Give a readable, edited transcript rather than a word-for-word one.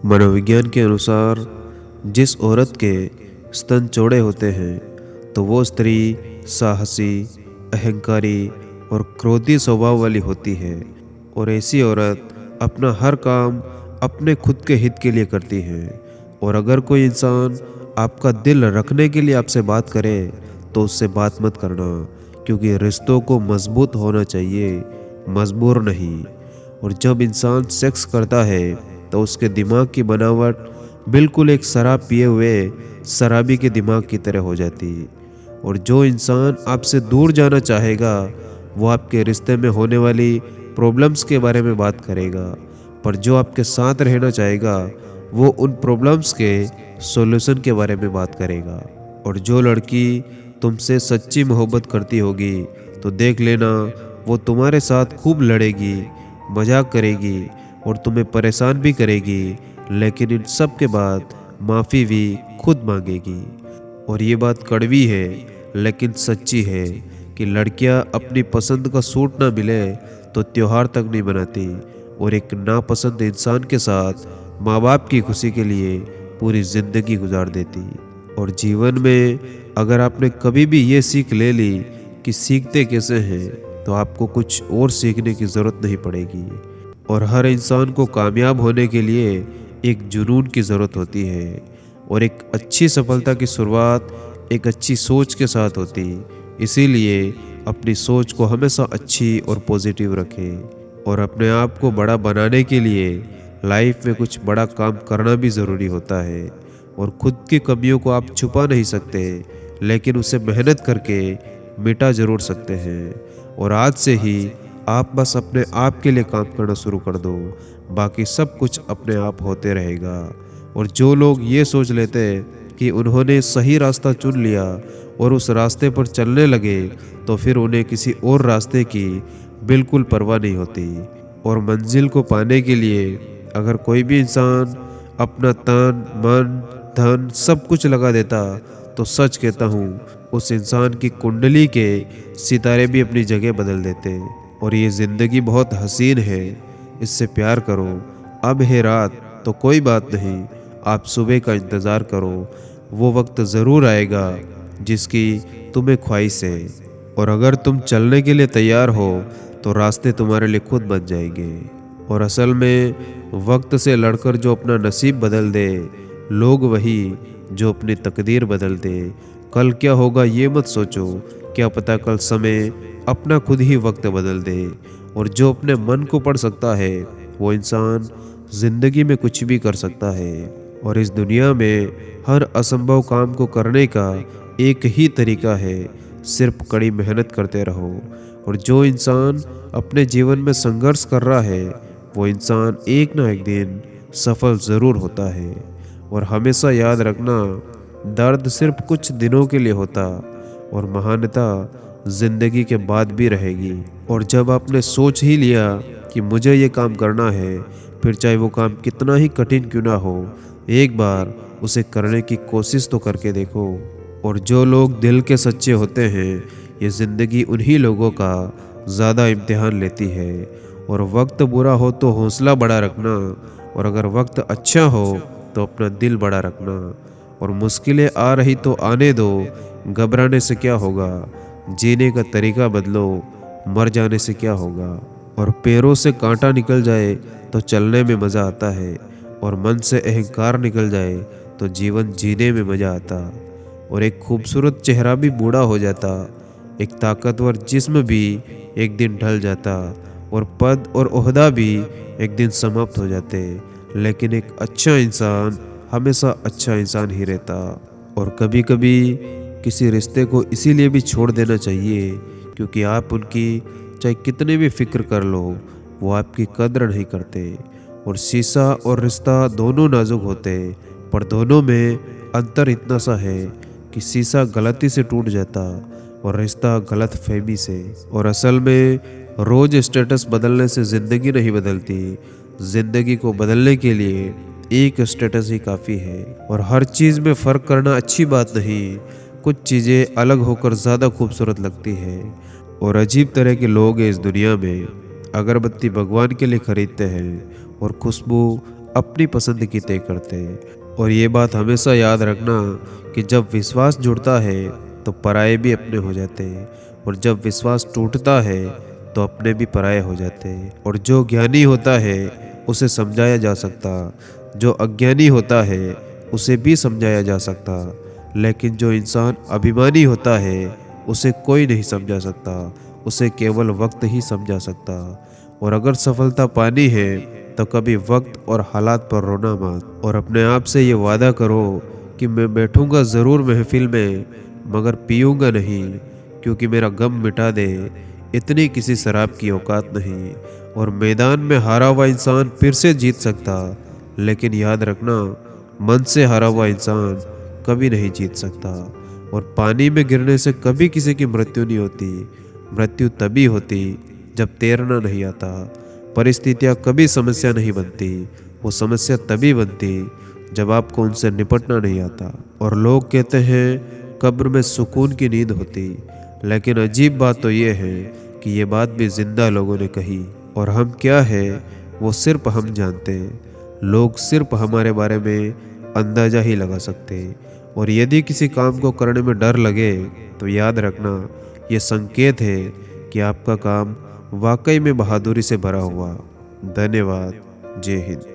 मनोविज्ञान के अनुसार जिस औरत के स्तन चौड़े होते हैं तो वो स्त्री साहसी, अहंकारी और क्रोधी स्वभाव वाली होती है। और ऐसी औरत अपना हर काम अपने खुद के हित के लिए करती है। और अगर कोई इंसान आपका दिल रखने के लिए आपसे बात करे तो उससे बात मत करना, क्योंकि रिश्तों को मजबूत होना चाहिए, मजबूर नहीं। और जब इंसान सेक्स करता है तो उसके दिमाग की बनावट बिल्कुल एक शराब पिए हुए शराबी के दिमाग की तरह हो जाती। और जो इंसान आपसे दूर जाना चाहेगा वो आपके रिश्ते में होने वाली प्रॉब्लम्स के बारे में बात करेगा, पर जो आपके साथ रहना चाहेगा वो उन प्रॉब्लम्स के सॉल्यूशन के बारे में बात करेगा। और जो लड़की तुमसे सच्ची मोहब्बत करती होगी तो देख लेना, वो तुम्हारे साथ खूब लड़ेगी, मजाक करेगी और तुम्हें परेशान भी करेगी, लेकिन इन सब के बाद माफ़ी भी खुद मांगेगी। और ये बात कड़वी है लेकिन सच्ची है कि लड़कियां अपनी पसंद का सूट ना मिले तो त्योहार तक नहीं बनाती, और एक नापसंद इंसान के साथ माँ बाप की खुशी के लिए पूरी ज़िंदगी गुजार देती। और जीवन में अगर आपने कभी भी ये सीख ले ली कि सीखते कैसे हैं, तो आपको कुछ और सीखने की ज़रूरत नहीं पड़ेगी। और हर इंसान को कामयाब होने के लिए एक जुनून की ज़रूरत होती है, और एक अच्छी सफलता की शुरुआत एक अच्छी सोच के साथ होती। इसीलिए अपनी सोच को हमेशा अच्छी और पॉजिटिव रखें। और अपने आप को बड़ा बनाने के लिए लाइफ में कुछ बड़ा काम करना भी ज़रूरी होता है। और खुद की कमियों को आप छुपा नहीं सकते, लेकिन उसे मेहनत करके मिटा ज़रूर सकते हैं। और आज से ही आप बस अपने आप के लिए काम करना शुरू कर दो, बाकी सब कुछ अपने आप होते रहेगा। और जो लोग ये सोच लेते कि उन्होंने सही रास्ता चुन लिया और उस रास्ते पर चलने लगे, तो फिर उन्हें किसी और रास्ते की बिल्कुल परवाह नहीं होती। और मंजिल को पाने के लिए अगर कोई भी इंसान अपना तन मन धन सब कुछ लगा देता, तो सच कहता हूँ उस इंसान की कुंडली के सितारे भी अपनी जगह बदल देते। और ये ज़िंदगी बहुत हसीन है, इससे प्यार करो। अब है रात तो कोई बात नहीं, आप सुबह का इंतज़ार करो, वो वक्त ज़रूर आएगा जिसकी तुम्हें ख्वाहिश है। और अगर तुम चलने के लिए तैयार हो तो रास्ते तुम्हारे लिए खुद बन जाएंगे। और असल में वक्त से लड़कर जो अपना नसीब बदल दे, लोग वही जो अपनी तकदीर बदल दे। कल क्या होगा ये मत सोचो, क्या पता कल समय अपना खुद ही वक्त बदल दे। और जो अपने मन को पढ़ सकता है वो इंसान ज़िंदगी में कुछ भी कर सकता है। और इस दुनिया में हर असंभव काम को करने का एक ही तरीका है, सिर्फ कड़ी मेहनत करते रहो। और जो इंसान अपने जीवन में संघर्ष कर रहा है वो इंसान एक ना एक दिन सफल ज़रूर होता है। और हमेशा याद रखना, दर्द सिर्फ कुछ दिनों के लिए होता और महानता ज़िंदगी के बाद भी रहेगी। और जब आपने सोच ही लिया कि मुझे ये काम करना है, फिर चाहे वो काम कितना ही कठिन क्यों ना हो, एक बार उसे करने की कोशिश तो करके देखो। और जो लोग दिल के सच्चे होते हैं, ये ज़िंदगी उन्हीं लोगों का ज़्यादा इम्तिहान लेती है। और वक्त बुरा हो तो हौसला बड़ा रखना, और अगर वक्त अच्छा हो तो अपना दिल बड़ा रखना। और मुश्किलें आ रही तो आने दो, घबराने से क्या होगा, जीने का तरीका बदलो, मर जाने से क्या होगा। और पैरों से कांटा निकल जाए तो चलने में मज़ा आता है, और मन से अहंकार निकल जाए तो जीवन जीने में मज़ा आता। और एक खूबसूरत चेहरा भी बूढ़ा हो जाता, एक ताकतवर जिस्म भी एक दिन ढल जाता, और पद और ओहदा भी एक दिन समाप्त हो जाते, लेकिन एक अच्छा इंसान हमेशा अच्छा इंसान ही रहता। और कभी कभी किसी रिश्ते को इसीलिए भी छोड़ देना चाहिए क्योंकि आप उनकी चाहे कितने भी फिक्र कर लो, वो आपकी कद्र नहीं करते। और शीशा और रिश्ता दोनों नाजुक होते, पर दोनों में अंतर इतना सा है कि शीशा गलती से टूट जाता और रिश्ता गलत फहमी से। और असल में रोज़ स्टेटस बदलने से ज़िंदगी नहीं बदलती, ज़िंदगी को बदलने के लिए एक स्टेटस ही काफ़ी है। और हर चीज़ में फ़र्क करना अच्छी बात नहीं, कुछ चीज़ें अलग होकर ज़्यादा खूबसूरत लगती है। और अजीब तरह के लोग हैं इस दुनिया में, अगरबत्ती भगवान के लिए खरीदते हैं और खुशबू अपनी पसंद की तय करते। और ये बात हमेशा याद रखना कि जब विश्वास जुड़ता है तो पराये भी अपने हो जाते हैं, और जब विश्वास टूटता है तो अपने भी पराये हो जाते हैं। और जो ज्ञानी होता है उसे समझाया जा सकता, जो अज्ञानी होता है उसे भी समझाया जा सकता, लेकिन जो इंसान अभिमानी होता है उसे कोई नहीं समझा सकता, उसे केवल वक्त ही समझा सकता। और अगर सफलता पानी है तो कभी वक्त और हालात पर रोना मत, और अपने आप से ये वादा करो कि मैं बैठूंगा ज़रूर महफिल में, मगर पीऊंगा नहीं, क्योंकि मेरा गम मिटा दे इतनी किसी शराब की औकात नहीं। और मैदान में हारा हुआ इंसान फिर से जीत सकता, लेकिन याद रखना, मन से हारा हुआ इंसान कभी नहीं जीत सकता। और पानी में गिरने से कभी किसी की मृत्यु नहीं होती, मृत्यु तभी होती जब तैरना नहीं आता। परिस्थितियाँ कभी समस्या नहीं बनती, वो समस्या तभी बनती जब आपको उनसे निपटना नहीं आता। और लोग कहते हैं कब्र में सुकून की नींद होती, लेकिन अजीब बात तो ये है कि ये बात भी जिंदा लोगों ने कही, और हम क्या है वो सिर्फ हम जानते हैं। लोग सिर्फ हमारे बारे में अंदाजा ही लगा सकते हैं। और यदि किसी काम को करने में डर लगे तो याद रखना, ये संकेत है कि आपका काम वाकई में बहादुरी से भरा हुआ। धन्यवाद। जय हिंद।